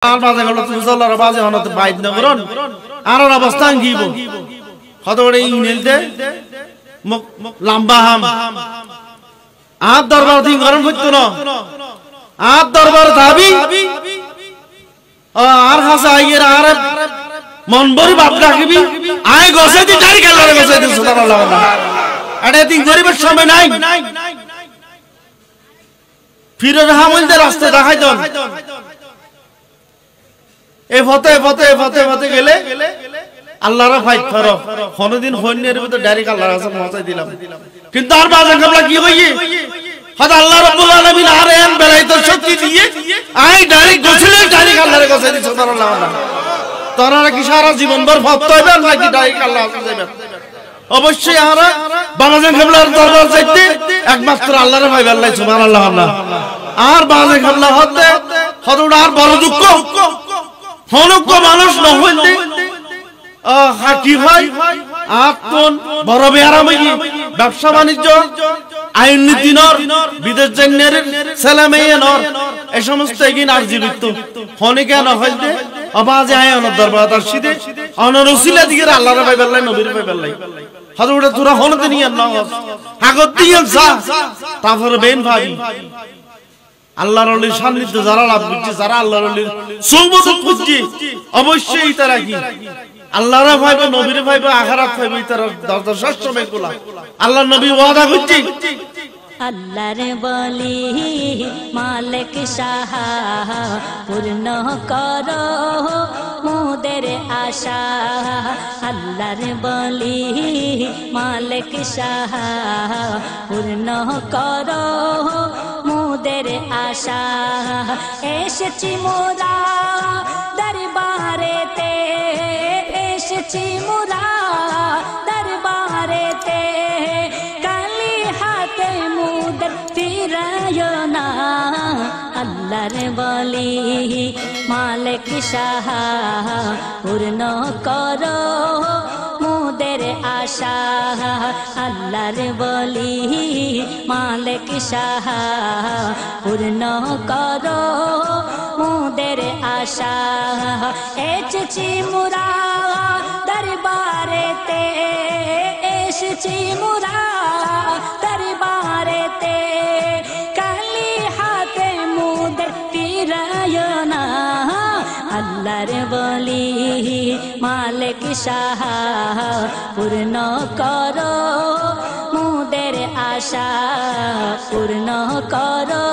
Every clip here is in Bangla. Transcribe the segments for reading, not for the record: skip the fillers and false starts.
আর বাজে গেল তুজলার বাজে হনত বাইদ নগরন আর অবস্থা গিব কত বড় ইনেলতে লম্বা হাম আর দরবার দিন গরম হইতো না আর দরবার দাবি আর হাসা আইয়ের আর মন বড় বাপ রাখবি আয় গসে দি দাড়ি কালারে গসে দি সুবহানাল্লাহ আরে দিন গরিবের সময় নাই ফিরে হামলতে রাস্তা দেখাই দন এই ফতে ফতে ফতে ফতে গেলে আল্লাহর ফাইট করো কোনদিন হন্যের ভিতর ডাইরেক্ট আল্লাহর কাছে পৌঁছাই দিলাম কিন্তু আর বাজার কাবলা কি হইয়ে হয়তো আল্লাহ রাব্বুল আলামিন আর এন বেলাইত শক্তি দিয়ে আই ডাইরেক্ট গছলে ডাইরেক্ট আল্লাহর কাছে দি সুবহানাল্লাহ তোরা কি সারা জীবন ভর ফত হইবে নাকি ডাইরেক্ট আল্লাহর কাছে যাবে অবশ্যই আমরা বাজার কাবলার দরবার যাইতে একমাত্র আল্লাহর ভাইবে আল্লাহ সুবহানাল্লাহ আর বাজার কাবলা হতে হতোটা আর বড় দুঃখ হনক্য মানুষ না হইলে কি হয় আপন বড় বেহারাম ব্যবসা বাণিজ্য আইন নীতি নর বিদেশ জন্যের ছেলে মেয়ে নর এই সমস্ত এগিন আর জীবিত হনে কেন হইতে আবাজে আয় অন দরবার তার সিদে অনরসিলা দিকে আল্লাহর ভাই বেল্লাই নবীর ভাই বেল্লাই হযরত ওটা তোরা হনতে নিয়ে না আগত দিয়ে যা তারপরে বেন ভাবি আল্লাহর ওলির সান্নিধ্য যারা লাভ করছে যারা আল্লাহর ওলির সুবত খুঁজছে অবশ্যই তারা কি আল্লাহর ভাইবে নবীর ভাইবে আখিরাত ভাইবে তারা দরদর সময় কোলা আল্লাহর নবী ওয়াদা করছে আল্লাহর বলি মালিক শাহ পূর্ণ করো মোদের আশা আল্লাহর বলি মালিক শাহ পূর্ণ করো মোদের আশা এসেছি মোরা দরবারেতে এসেছি মোরা দরবারেতে কালি হাতে মুদের ফিরায় না আল্লাহর বলি মালিক শাহ পূর্ণ করো মোদের আশা আল্লাহর বলি মালিক শাহ পূর্ণ করো মোদের আশা এসেছি মোরা দরবারেতে এসেছি মোরা দরবারেতে কালি হাতে মুদের ফিরায় না আল্লাহর বলি মালিক শাহ পূর্ণ করো মোদের আশা পূর্ণ করো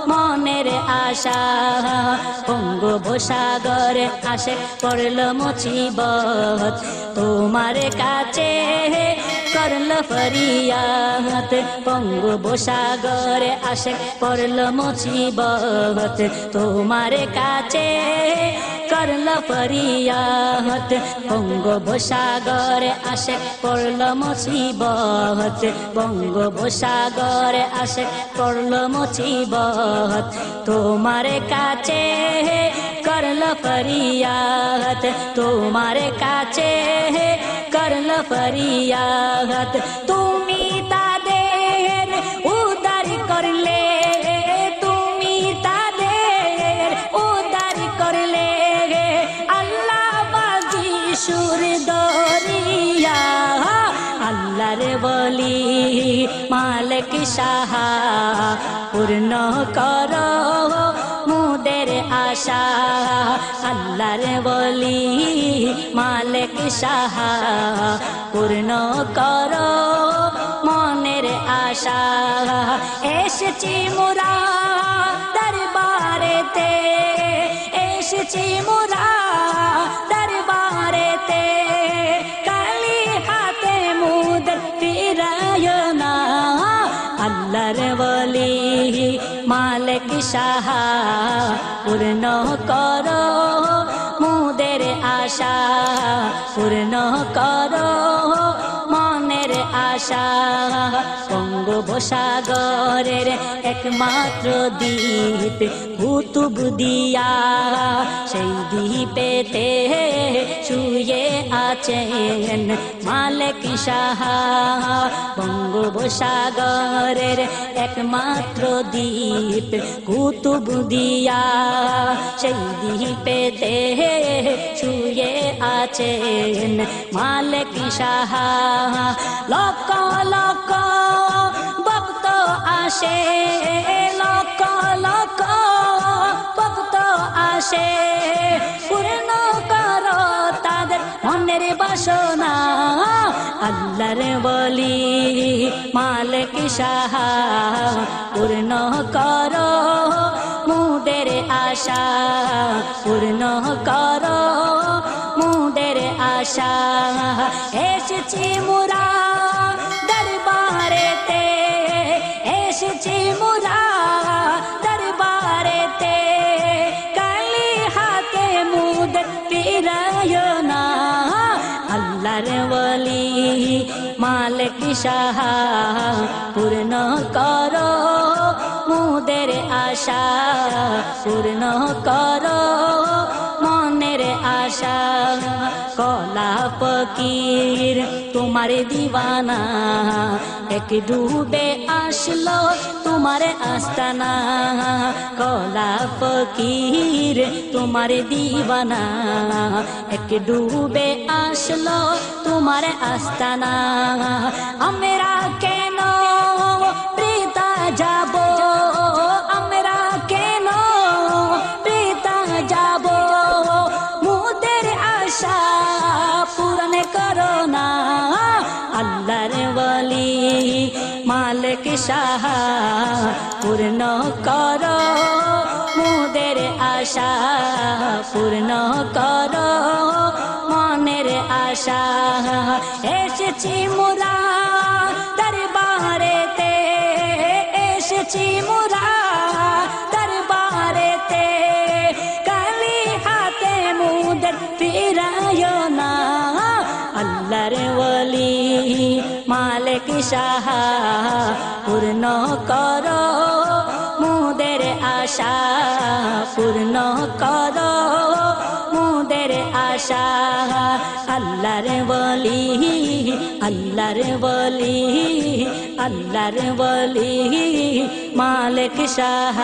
মনের আশা বঙ্গোপসাগর আসে পড়ল মুসিবত তোমার কাছে করল ফরিয়াদ বঙ্গোপসাগর আসে পড়ল মুসিবত তোমার কাছে করল ফরিয়াদ বঙ্গোপসাগর আসে পড়ল মুসিবত বঙ্গোপসাগর আসে পড়ল মুসিবত তোমার কাছে করল ফরিয়াদ তোমার কাছে করল ফরিয়াদ তুমি তাদের উদ্ধার করলে তুমি তাদের উদ্ধার করলে আল্লাহ বাজি সুর দরিয়া আল্লাহর বলি মালিক শাহ পূর্ণ করো মোদের আশা আল্লাহর বলি মালিক শাহ পূর্ণ করো মনের আশা এসেছি মোরা দরবারেতে এসেছি মোরা দরবারেতে কালি হাতে মুদের ফিরায় না আল্লাহর বলি মালিক শাহ পূর্ণ করো মোদের আশা পূর্ণ করো মনের আশা বঙ্গোপসাগরের একমাত্র দ্বীপ কুতুব দিয়া সেই দ্বীপেতে শুয়ে আছেন মালিক শাহ বঙ্গোপসাগরের একমাত্র দ্বীপ কুতুবদিয়া সেই দ্বীপেতে শুয়ে আছেন মালিক শাহ লক্ষ লক্ষ ভক্ত আসে লক্ষ লক্ষ ভক্ত আসে পূর্ণ করো তাদের মনের বাসনা আল্লাহর বলি মালিক শাহ পূর্ণ করো মুদের আশা পূর্ণ করো মুদের আশা এসেছি মুরা দরবারেতে এসেছি মুরা দরবারেতে কালি হাতে মুদের ফিরায় না আল্লাহর বলি মালিক শাহ পূর্ণ করো মুদের আশা পূর্ণ করো মনের আশা কলা ফকির তোমার দিওয়ানা এক ডুবে আসলো তোমার আস্তানা কলা ফকির তোমার দিওয়ানা এক ডুবে আসলো তোমার আস্তানা আমরা কেন পিতা যাব আমরা কেন পিতা যাব মুদের আশা পূরণ করো না আল্লাহর বলি মালিক শাহ পূর্ণ করো মুদের আশা পূর্ণ করো মনের আশা এসেছি মুরা দরবারেতে এসেছি মুরা দরবারেতে কালি হাতে মুদের ফিরায় না আল্লাহর ওলি মালিক শাহ পূর্ণ করো মুদের আশা পূর্ণ করো মুদের আশা আল্লাহর বলি আল্লাহর বলি আল্লাহর বলি মালিক শাহ